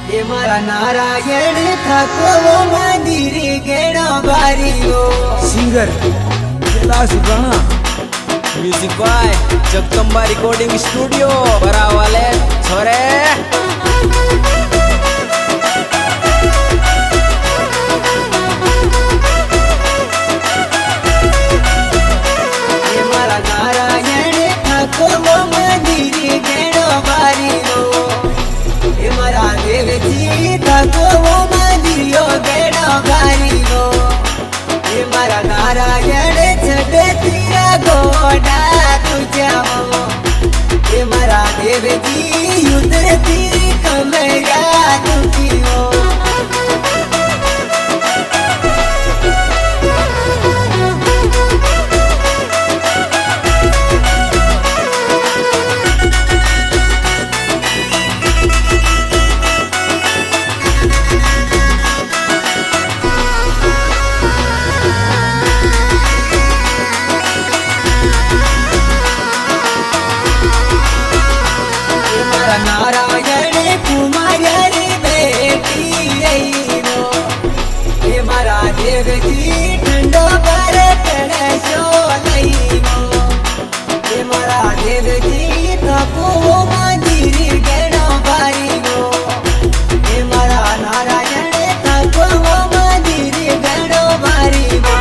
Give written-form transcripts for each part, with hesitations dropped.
ये मारा नारायण ठाको मंदिर गेड़ा बारी हो। Singer Kailash Rana, music by Jagdamba recording studio बरा वाले छोरे। ये मारा नारायण ठाको मंदिर गेड़ा बारी हो। ये मारा देव जी ठाको मंदिर गेड़ा बारी हो। ये मारा नारायण छठे तिरा गोडा तुझा हो। ये मारा देव जी उतर तीर कमरा तुझी हो। नारायण कुमार बेटी हो। ये मारा देव जी ठंडो पर कड़सो लई हो। ये मारा देव जी तपो मंदिर गेड़ो बारी हो। ये मारा नारायण तपो मंदिर गेड़ो बारी हो।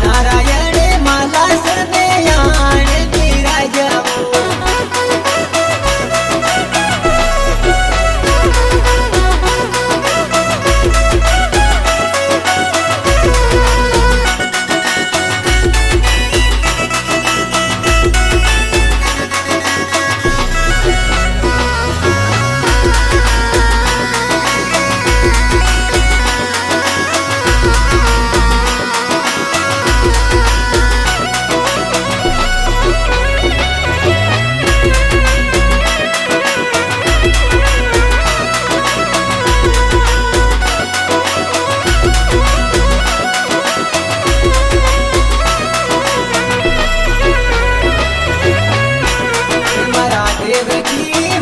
नारायण माला सर में यान बिराजा हो।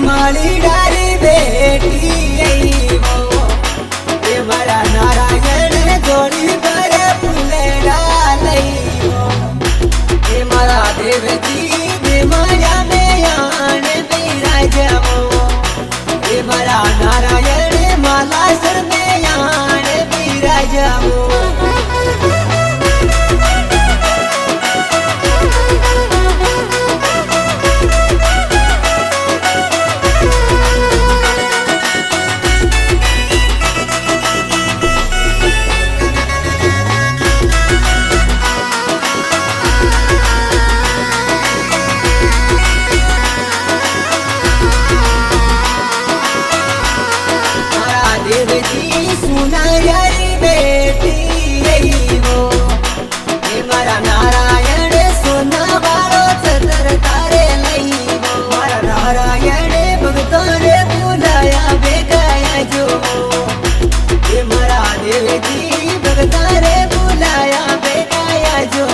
माली डारी बेटी हो। ये मारा नारायण जोड़ी पर फूले डालई हो। ये मारा देव जी माया में यान बिराजा हो। ये मारा नारायण माला सर में यान बिराजा हो। सुना यारी बेटी हो। ये मारा नारायण सोना बारो सदर तारे लई हो। मारा नारायण भक्तों ने बुलाया बेगाया जो। ये मारा देव जी भक्तों ने बुलाया बेगाया जो।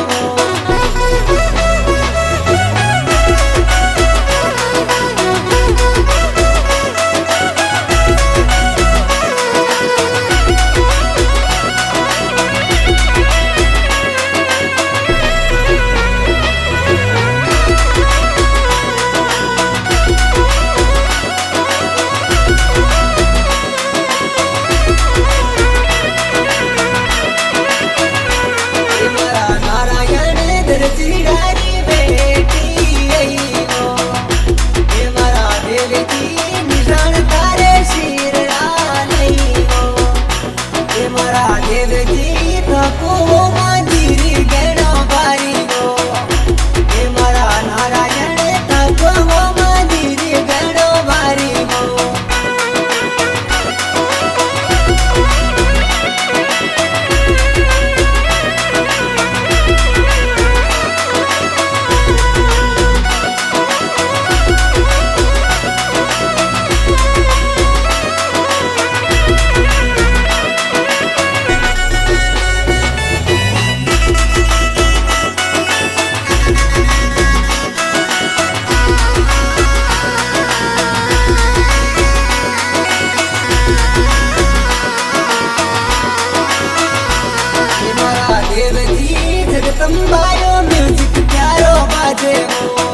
देवो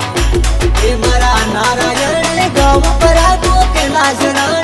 हे मारा नारायण गाँव पर आगो कैलाश राणा